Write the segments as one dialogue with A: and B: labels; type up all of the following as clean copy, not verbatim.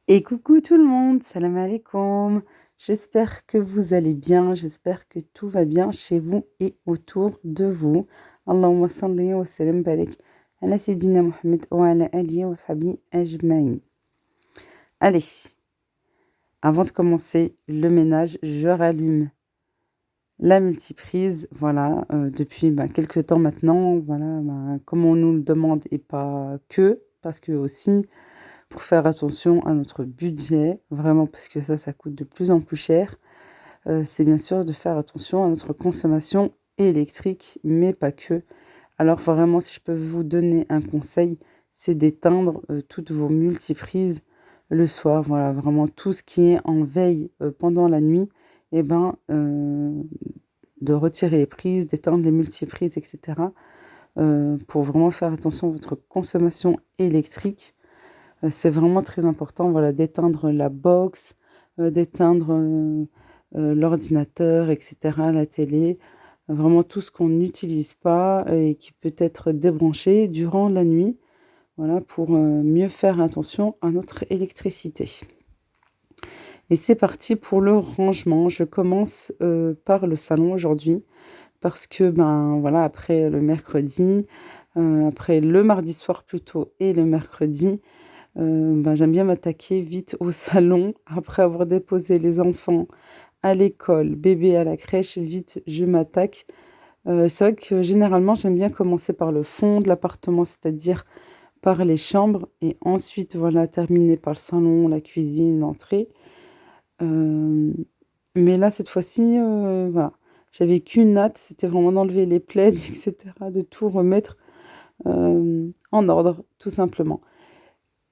A: Et coucou tout le monde, salam alaikum. J'espère que vous allez bien, j'espère que tout va bien chez vous et autour de vous. Allahumma salli wa sallam barik ala Sayyidina Muhammad wa ala alihi wa sahbihi ajma'in. Allez, avant de commencer le ménage, je rallume la multiprise, voilà, depuis quelques temps maintenant, voilà, comme on nous le demande et pas que, parce que aussi pour faire attention à notre budget, vraiment parce que ça coûte de plus en plus cher, c'est bien sûr de faire attention à notre consommation électrique, mais pas que. Alors vraiment, si je peux vous donner un conseil, c'est d'éteindre toutes vos multiprises le soir. Voilà, vraiment tout ce qui est en veille pendant la nuit, et de retirer les prises, d'éteindre les multiprises, etc. Pour vraiment faire attention à votre consommation électrique. C'est vraiment très important, voilà, d'éteindre la box, d'éteindre, l'ordinateur et cetera, la télé, vraiment tout ce qu'on n'utilise pas et qui peut être débranché durant la nuit, voilà, pour, mieux faire attention à notre électricité. Et c'est parti pour le rangement. Je commence, par le salon aujourd'hui parce que, voilà, après le mercredi, après le mardi soir plutôt et le mercredi, j'aime bien m'attaquer vite au salon après avoir déposé les enfants à l'école, bébé à la crèche, vite je m'attaque. C'est vrai que généralement j'aime bien commencer par le fond de l'appartement, c'est-à-dire par les chambres et ensuite voilà terminer par le salon, la cuisine, l'entrée. Hem, mais là cette fois-ci, voilà, j'avais qu'une hâte, c'était vraiment d'enlever les plaids et cetera, de tout remettre, en ordre, tout simplement.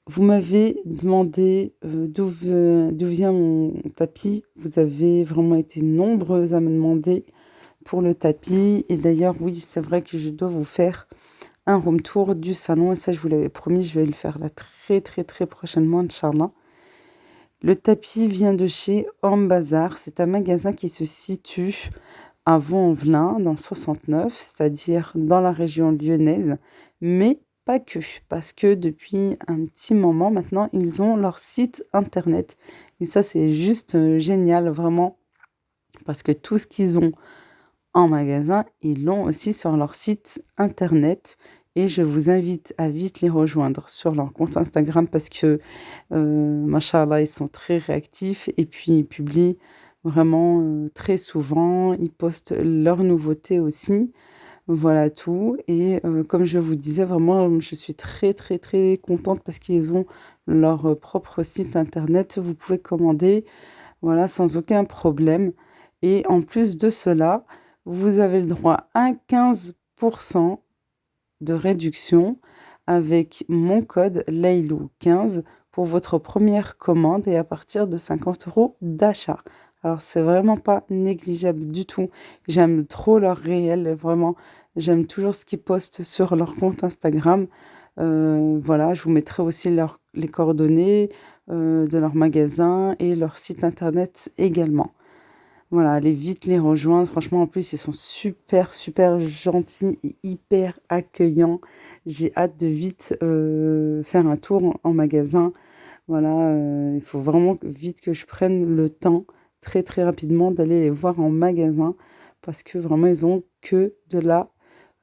A: Vous m'avez demandé, d'où vient mon tapis. Vous avez vraiment été nombreuses à me demander pour le tapis et d'ailleurs, oui, c'est vrai que je dois vous faire un room tour du salon et ça, je vous l'avais promis, je vais le faire là très, très, très prochainement, inch'Allah. Le tapis vient de chez Homme Bazar. C'est un magasin qui se situe à Vaux-en-Velin, dans le 69, c'est-à-dire dans la région lyonnaise, mais pas que, parce que depuis un petit moment maintenant, ils ont leur site internet. Et ça, c'est juste génial, vraiment, parce que tout ce qu'ils ont en magasin, ils l'ont aussi sur leur site internet. Et je vous invite à vite les rejoindre sur leur compte Instagram parce que, machallah, ils sont très réactifs et puis ils publient vraiment, très souvent. Ils postent leurs nouveautés aussi. Voilà tout et comme je vous disais, vraiment, je suis très, très, très contente parce qu'ils ont leur, propre site internet. Vous pouvez commander, voilà, sans aucun problème et en plus de cela, vous avez le droit à 15% de réduction avec mon code Lailou15 pour votre première commande et à partir de 50 € d'achat. Alors c'est vraiment pas négligeable du tout. J'aime trop leur réel, vraiment. J'aime toujours ce qu'ils postent sur leur compte Instagram. Voilà, je vous mettrai aussi les coordonnées de leur magasin et leur site internet également. Voilà, allez vite les rejoindre. Franchement, en plus, ils sont super, super gentils et hyper accueillants. J'ai hâte de vite faire un tour en magasin. Voilà, il faut vraiment vite que je prenne le temps, très, très rapidement, d'aller les voir en magasin parce que vraiment, ils ont que de la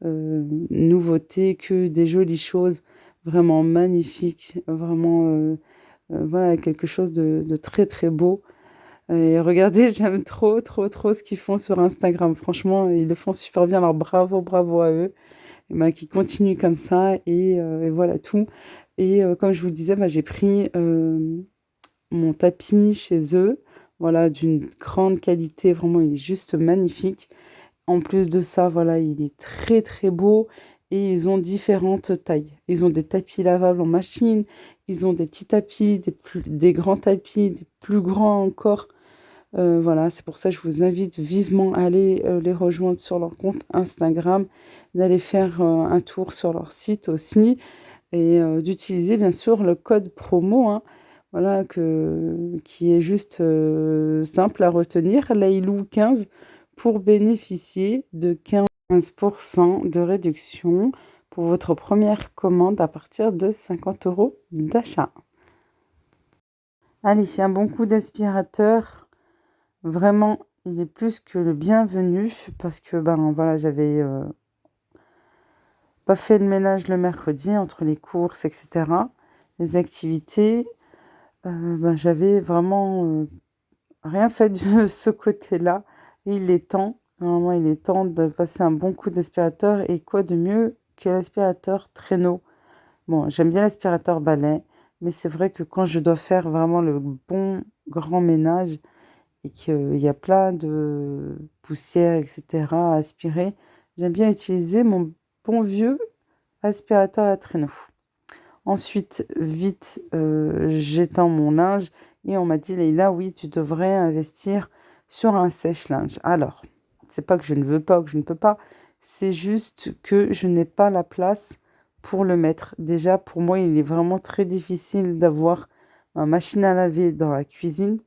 A: nouveauté, que des jolies choses vraiment magnifiques, vraiment, voilà, quelque chose de très, très beau. Et regardez, j'aime trop, trop, trop ce qu'ils font sur Instagram. Franchement, ils le font super bien. Alors bravo, bravo à eux. Et qu'ils continuent comme ça et voilà tout. Et comme je vous le disais, j'ai pris mon tapis chez eux. Voilà, d'une grande qualité. Vraiment, il est juste magnifique. En plus de ça, voilà, il est très, très beau. Et ils ont différentes tailles. Ils ont des tapis lavables en machine. Ils ont des petits tapis, des grands tapis, des plus grands encore. Voilà, c'est pour ça que je vous invite vivement à aller, les rejoindre sur leur compte Instagram, d'aller faire, un tour sur leur site aussi et d'utiliser bien sûr le code promo, hein, voilà qui est juste, simple à retenir, Lailou15 pour bénéficier de 15% de réduction pour votre première commande à partir de 50 € d'achat. Allez, un bon coup d'aspirateur. Vraiment, il est plus que le bienvenu parce que, ben voilà, j'avais pas fait le ménage le mercredi entre les courses, etc., les activités. Ben, j'avais vraiment rien fait de ce côté-là. Et il est temps, vraiment, il est temps de passer un bon coup d'aspirateur. Et quoi de mieux que l'aspirateur traîneau? Bon, j'aime bien l'aspirateur balai, mais c'est vrai que quand je dois faire vraiment le bon grand ménage et qu'il y a plein de poussière, etc., à aspirer, j'aime bien utiliser mon bon vieux aspirateur à traîneau. Ensuite, vite, j'étends mon linge et on m'a dit: «Leïla, oui, tu devrais investir sur un sèche-linge». Alors, c'est pas que je ne veux pas ou que je ne peux pas, c'est juste que je n'ai pas la place pour le mettre. Déjà, pour moi, il est vraiment très difficile d'avoir ma machine à laver dans la cuisine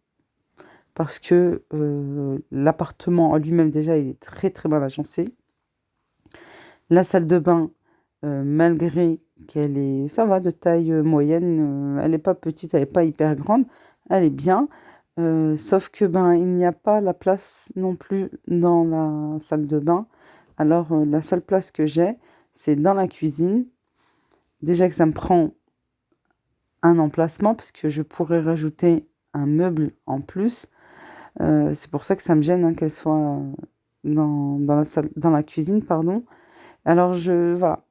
A: parce que, l'appartement en lui-même, déjà, il est très, très mal agencé. La salle de bain, malgré qu'elle est ça va de taille, moyenne, elle est pas petite, elle est pas hyper grande, elle est bien, sauf que, ben, il n'y a pas la place non plus dans la salle de bain. Alors, la seule place que j'ai, c'est dans la cuisine. Déjà que ça me prend un emplacement parce que je pourrais rajouter un meuble en plus, c'est pour ça que ça me gêne, hein, qu'elle soit, dans la cuisine, pardon. Alors voilà.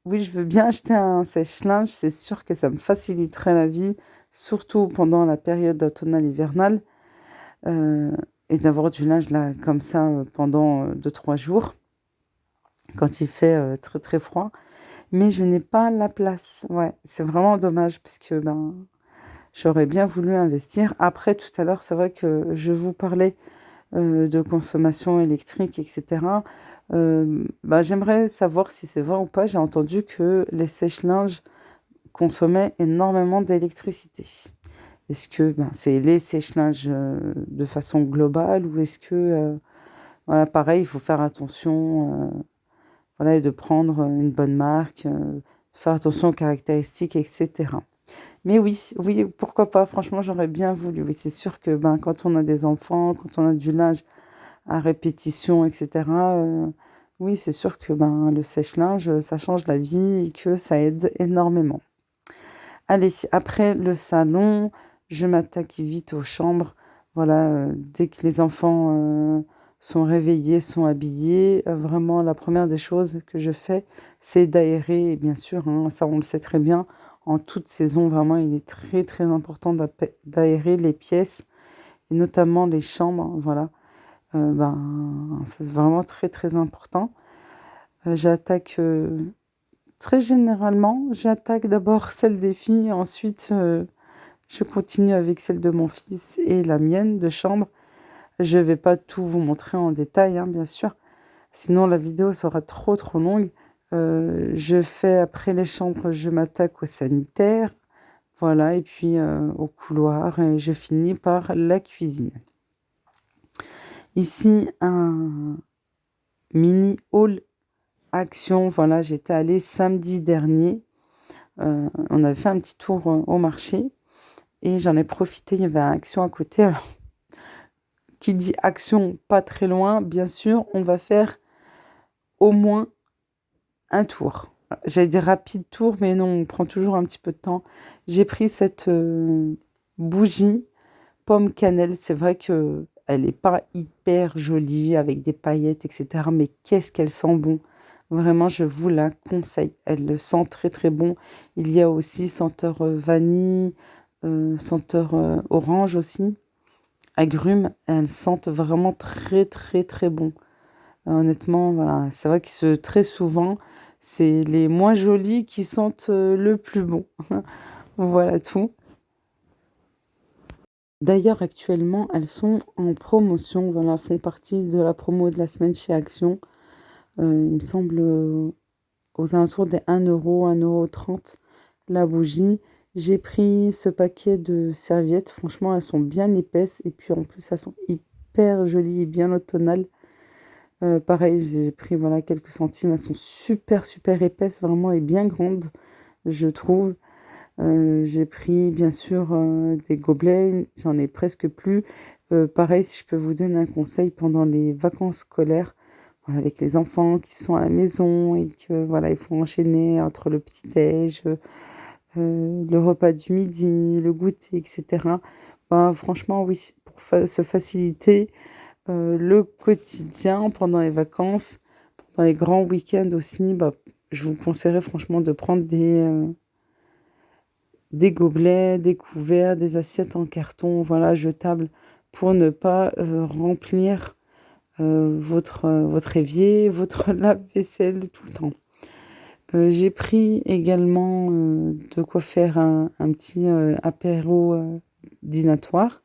A: Oui, je veux bien acheter un sèche-linge, c'est sûr que ça me faciliterait la vie, surtout pendant la période automnale hivernale, heu et d'avoir du linge là, comme ça, pendant, 2-3 jours, quand il fait, très, très froid. Mais je n'ai pas la place. Ouais, c'est vraiment dommage parce que, ben, j'aurais bien voulu investir. Après tout à l'heure, c'est vrai que je vous parlais, de consommation électrique et cetera. Bah, j'aimerais savoir si c'est vrai ou pas. J'ai entendu que les sèche-linges consommaient énormément d'électricité. Est-ce que, ben, c'est les sèche-linges, de façon globale ou est-ce que, voilà, pareil, il faut faire attention, voilà et de prendre, une bonne marque, faire attention aux caractéristiques et cetera. Mais oui, oui, pourquoi pas? Franchement, j'aurais bien voulu. Oui, c'est sûr que, ben, quand on a des enfants, quand on a du linge à répétition et cetera, oui, c'est sûr que, ben, le sèche-linge, ça change la vie et que ça aide énormément. Allez, après le salon, je m'attaque vite aux chambres. Voilà, dès que les enfants, sont réveillés, sont habillés, vraiment la première des choses que je fais, c'est d'aérer et bien sûr, hein, ça on le sait très bien, en toute saison, vraiment, il est très, très important d'aérer les pièces et notamment les chambres, voilà. Ben, ça c'est vraiment très, très important. J'attaque, très généralement, j'attaque d'abord celle des filles, ensuite, je continue avec celle de mon fils et la mienne de chambre. Je vais pas tout vous montrer en détail, hein, bien sûr, sinon la vidéo sera trop, trop longue. Je fais après les chambres, je m'attaque aux sanitaires, voilà et puis, au couloir et je finis par la cuisine. Ici, un mini haul action, voilà, j'étais allée samedi dernier, on avait fait un petit tour, au marché et j'en ai profité, il y avait un Action à côté. Alors, qui dit Action pas très loin, bien sûr, on va faire au moins un tour. J'allais dire rapide tour, mais non, on prend toujours un petit peu de temps. J'ai pris cette, bougie pomme cannelle. C'est vrai qu'elle est pas hyper jolie avec des paillettes et cetera, mais qu'est-ce qu'elle sent bon! Vraiment, je vous la conseille. Elle sent très, très bon. Il y a aussi senteur, vanille, senteur, orange aussi, agrumes. Elles sentent vraiment très, très, très bon. Honnêtement, voilà, c'est vrai que très souvent, c'est les moins jolies qui sentent, le plus bon. Voilà tout. D'ailleurs, actuellement, elles sont en promotion, voilà, font partie de la promo de la semaine chez Action. Il me semble, aux alentours des 1 €, 1,30 € la bougie. J'ai pris ce paquet de serviettes, franchement, elles sont bien épaisses et puis en plus, elles sont hyper jolies et bien automnales. Pareil, j'ai pris, voilà, quelques centimes, elles sont super, super épaisses vraiment et bien grandes, je trouve. J'ai pris bien sûr, des gobelets, j'en ai presque plus. Pareil, si je peux vous donner un conseil pendant les vacances scolaires, voilà, avec les enfants qui sont à la maison et que voilà, il faut enchaîner entre le petit-déj, le repas du midi, le goûter et cetera. Ben, franchement oui, pour se faciliter, le quotidien pendant les vacances, pendant les grands week-ends aussi, bah, je vous conseillerais franchement de prendre des gobelets, des couverts, des assiettes en carton, voilà, jetables, pour ne pas, remplir, votre évier, votre lave-vaisselle tout le temps. J'ai pris également, de quoi faire un petit, apéro, dînatoire,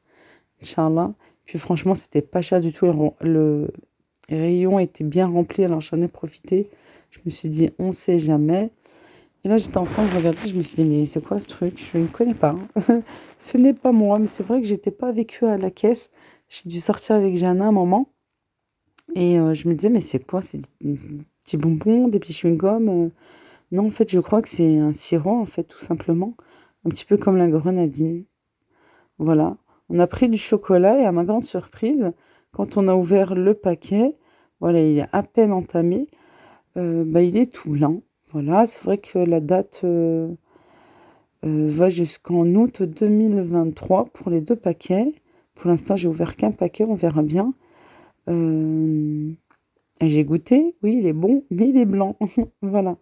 A: inch'Allah. Puis franchement, c'était pas cher du tout, le rayon était bien rempli, alors j'en ai profité. Je me suis dit: «On sait jamais». Et là, j'étais en train de regarder, je me suis dit: «Mais c'est quoi ce truc? Je ne connais pas, hein». Ce n'est pas moi, mais c'est vrai que j'étais pas avec eux à la caisse. J'ai dû sortir avec Jana un moment et je me disais: «Mais c'est quoi? C'est des petits bonbons, des petits chewing-gums?» Non, en fait, je crois que c'est un sirop, en fait, tout simplement, un petit peu comme la grenadine. Voilà. On a pris du chocolat et à ma grande surprise, quand on a ouvert le paquet, voilà, il est à peine entamé, bah, il est tout blanc. Voilà, c'est vrai que la date, va jusqu'en août 2023 pour les 2 paquets. Pour l'instant, j'ai ouvert qu'un paquet, on verra bien. Hem et j'ai goûté, oui, il est bon, mais il est blanc. Voilà.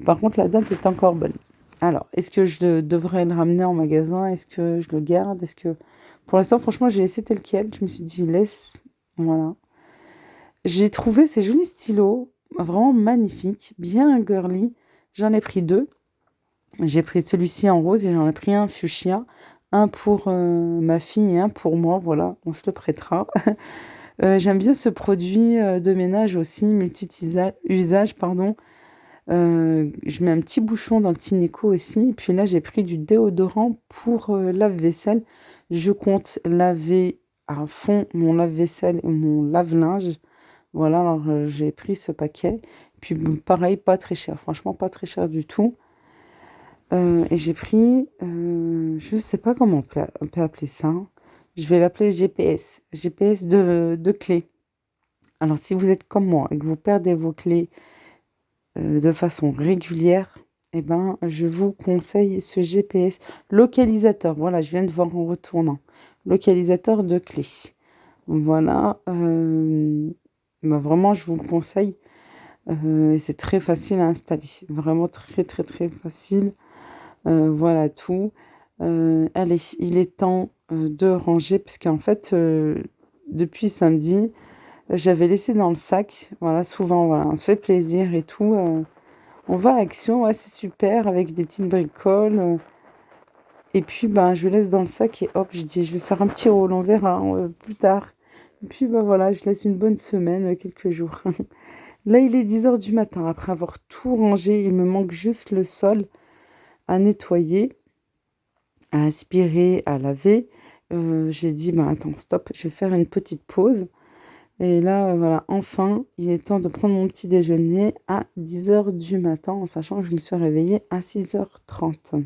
A: Par contre, la date est encore bonne. Alors, est-ce que je devrais le ramener en magasin? Est-ce que je le garde? Est-ce que pour l'instant, franchement, j'ai laissé tel quel. Je me suis dit: «Laisse». Voilà. J'ai trouvé ces jolis stylos, vraiment magnifiques, bien girly. J'en ai pris 2. J'ai pris celui-ci en rose et j'en ai pris un fuchsia. Un pour, ma fille et un pour moi, voilà, on se le prêtera. J'aime bien ce produit, de ménage aussi, usage, pardon. Je mets un petit bouchon dans le Tineco aussi et puis là, j'ai pris du déodorant pour, lave-vaisselle. Je compte laver à fond mon lave-vaisselle et mon lave-linge. Voilà, alors, j'ai pris ce paquet. Puis, pareil, pas très cher, franchement pas très cher du tout. Et j'ai pris, je sais pas comment on peut appeler ça, hein. Je vais l'appeler GPS, GPS de clés. Alors si vous êtes comme moi et que vous perdez vos clés, de façon régulière, et ben, je vous conseille ce GPS localisateur. Voilà, je viens de voir en retournant. Localisateur de clés. Voilà, bah, vraiment je vous le conseille, et c'est très facile à installer. Vraiment très, très, très facile. Voilà tout. Allez, il est temps, de ranger parce qu'en fait, depuis samedi, j'avais laissé dans le sac. Voilà, souvent, voilà, on se fait plaisir et tout, on va à Action, ouais, c'est super avec des petites bricoles, et puis, ben, je laisse dans le sac et hop, je dis: «Je vais faire un petit haul, on verra, plus tard». Et puis, bah, voilà, je laisse une bonne semaine, quelques jours. Là, il est 10 heures du matin. Après avoir tout rangé, il me manque juste le sol à nettoyer, à aspirer, à laver. J'ai dit: «Ben, attends, stop, je vais faire une petite pause». Et là, voilà, enfin, il est temps de prendre mon petit déjeuner à 10 heures du matin, en sachant que je me suis réveillée à 6h30.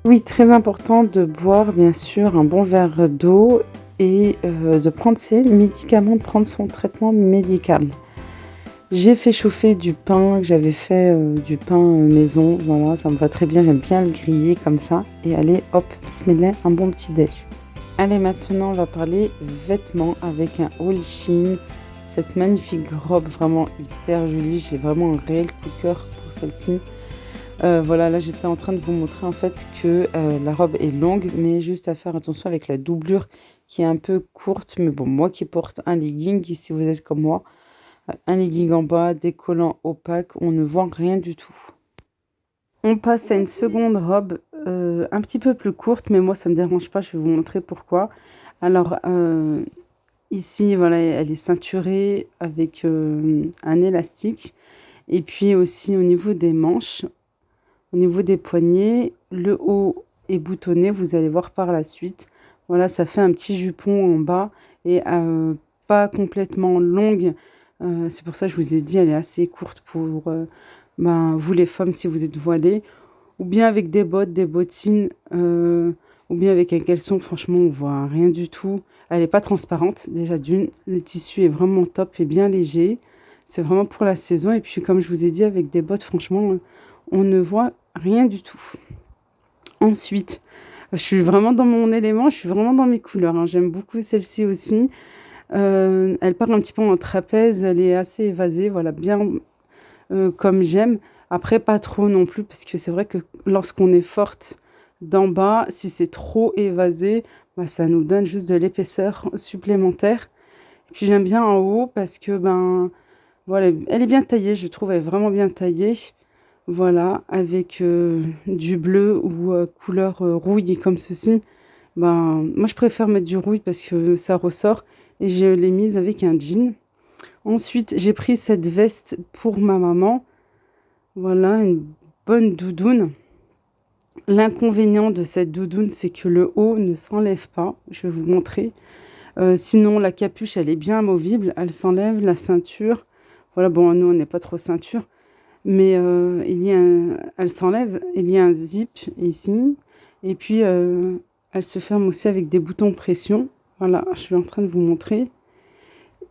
A: Oui, très important de boire, bien sûr, un bon verre d'eau et de prendre ses médicaments, de prendre son traitement médical. J'ai fait chauffer du pain, que j'avais fait du pain maison, voilà, ça me va très bien, j'aime bien le griller comme ça. Et allez, hop, bismillah, un bon petit déj. Allez, maintenant on va parler vêtements avec un haul Shein. Cette magnifique robe vraiment hyper jolie, j'ai vraiment un réel coup de cœur pour celle-ci. Voilà, là j'étais en train de vous montrer en fait que la robe est longue, mais juste à faire attention avec la doublure qui est un peu courte. Mais bon, moi qui porte un legging, si vous êtes comme moi, un legging en bas, des collants opaques, on ne voit rien du tout. On passe à une seconde robe un petit peu plus courte, mais moi ça me dérange pas, je vais vous montrer pourquoi. Alors ici, voilà, elle est ceinturée avec un élastique. Et puis aussi au niveau des manches, au niveau des poignets, le haut est boutonné, vous allez voir par la suite. Voilà, ça fait un petit jupon en bas et pas complètement longue. C'est pour ça que je vous ai dit, elle est assez courte pour vous les femmes si vous êtes voilées. Ou bien avec des bottes, des bottines, ou bien avec un caleçon, franchement, on voit rien du tout. Elle n'est pas transparente, déjà d'une. Le tissu est vraiment top et bien léger. C'est vraiment pour la saison. Et puis, comme je vous ai dit, avec des bottes, franchement, on ne voit rien du tout. Ensuite, je suis vraiment dans mon élément, je suis vraiment dans mes couleurs, hein. J'aime beaucoup celle-ci aussi. Elle part un petit peu en trapèze, elle est assez évasée, voilà, bien comme j'aime. Après, pas trop non plus, parce que c'est vrai que lorsqu'on est forte d'en bas, si c'est trop évasé, ça nous donne juste de l'épaisseur supplémentaire. Et puis j'aime bien en haut parce que voilà, elle est bien taillée, je trouve, elle est vraiment bien taillée. Voilà, avec du bleu ou couleur rouille comme ceci. Moi, je préfère mettre du rouille parce que ça ressort. Et je l'ai mise avec un jean. Ensuite, j'ai pris cette veste pour ma maman. Voilà, une bonne doudoune. L'inconvénient de cette doudoune, c'est que le haut ne s'enlève pas. Je vais vous montrer. Sinon, la capuche, elle est bien amovible. Elle s'enlève, la ceinture. Voilà, bon, nous, on n'est pas trop ceinture. Mais elle s'enlève. Il y a un zip ici. Et puis, elle se ferme aussi avec des boutons pression. Voilà, je suis en train de vous montrer.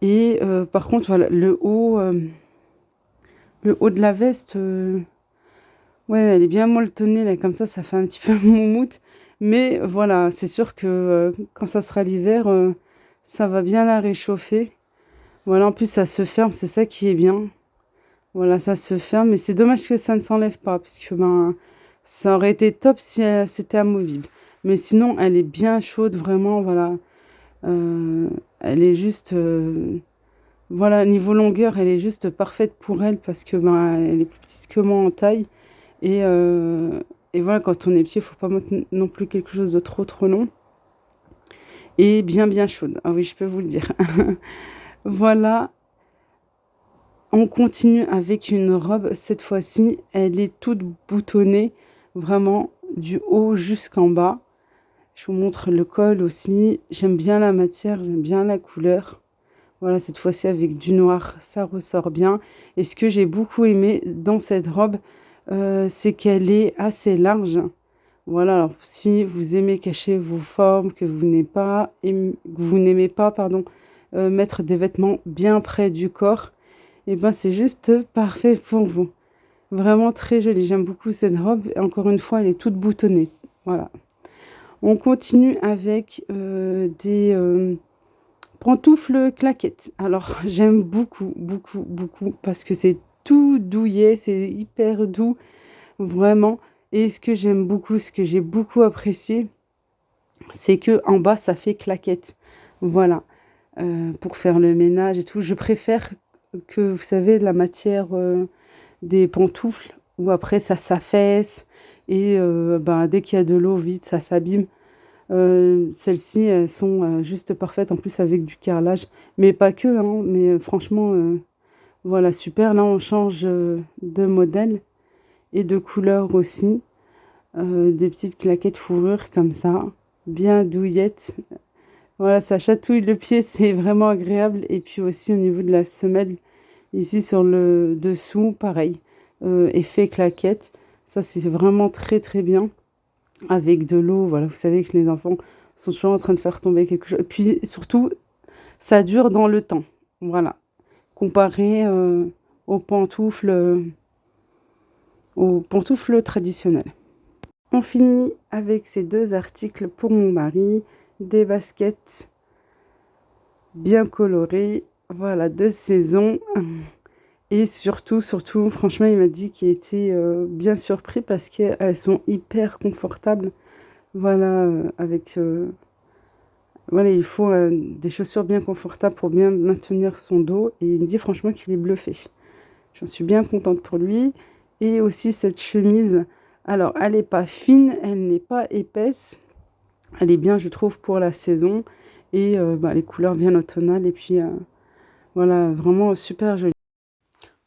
A: Et par contre, voilà, le haut de la veste, ouais, elle est bien molletonnée, là, comme ça fait un petit peu moumoute. Mais voilà, c'est sûr que quand ça sera l'hiver, ça va bien la réchauffer. Voilà, en plus, ça se ferme, c'est ça qui est bien. Voilà, ça se ferme, mais c'est dommage que ça ne s'enlève pas, parce que ça aurait été top si c'était amovible. Mais sinon, elle est bien chaude, vraiment, voilà. Elle est juste, voilà, niveau longueur, elle est juste parfaite pour elle, parce que elle est plus petite que moi en taille. Et, et voilà, quand on est petit, il faut pas mettre non plus quelque chose de trop trop long. Et bien bien chaude, ah oui, je peux vous le dire. Voilà. On continue avec une robe, cette fois-ci, elle est toute boutonnée, vraiment du haut jusqu'en bas. Je vous montre le col aussi. J'aime bien la matière, j'aime bien la couleur. Voilà, cette fois-ci avec du noir, ça ressort bien. Et ce que j'ai beaucoup aimé dans cette robe, c'est qu'elle est assez large. Voilà, alors si vous aimez cacher vos formes, que vous n'aimez pas, pardon, mettre des vêtements bien près du corps, et c'est juste parfait pour vous. Vraiment très jolie. J'aime beaucoup cette robe. Et encore une fois, elle est toute boutonnée. Voilà. On continue avec des pantoufles claquettes. Alors, j'aime beaucoup, beaucoup, beaucoup parce que c'est tout douillet, c'est hyper doux, vraiment. Et ce que j'aime beaucoup, ce que j'ai beaucoup apprécié, c'est que en bas, ça fait claquette. Voilà. Pour faire le ménage et tout. Je préfère que, vous savez, la matière des pantoufles, où après ça s'affaisse et dès qu'il y a de l'eau vite, ça s'abîme. Celles-ci, elles sont juste parfaites, en plus avec du carrelage. Mais pas que, hein, mais franchement, voilà, super. Là, on change de modèle et de couleur aussi. Des petites claquettes fourrure comme ça, bien douillettes. Voilà, ça chatouille le pied, c'est vraiment agréable. Et puis aussi au niveau de la semelle, ici sur le dessous, pareil, effet claquette. Ça, c'est vraiment très très bien. Avec de l'eau, voilà, vous savez que les enfants sont toujours en train de faire tomber quelque chose. Et puis surtout, ça dure dans le temps. Voilà. Comparé aux pantoufles, euh, aux pantoufles traditionnelles. On finit avec ces deux articles pour mon mari, des baskets bien colorées, voilà, de saison. Et surtout, franchement, il m'a dit qu'il était bien surpris parce qu'elles sont hyper confortables. Voilà, voilà, il faut des chaussures bien confortables pour bien maintenir son dos. Et il me dit franchement qu'il est bluffé. J'en suis bien contente pour lui. Et aussi cette chemise. Alors, elle n'est pas fine, elle n'est pas épaisse. Elle est bien, je trouve, pour la saison. Et les couleurs bien automnales. Et puis, voilà, vraiment super jolie.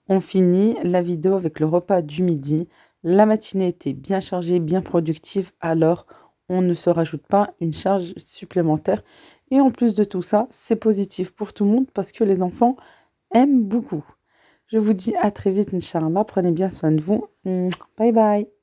A: On finit la vidéo avec le repas du midi. La matinée était bien chargée, bien productive. Alors, on ne se rajoute pas une charge supplémentaire. Et en plus de tout ça, c'est positif pour tout le monde parce que les enfants aiment beaucoup. Je vous dis à très vite, Inch'Allah. Prenez bien soin de vous. Bye bye.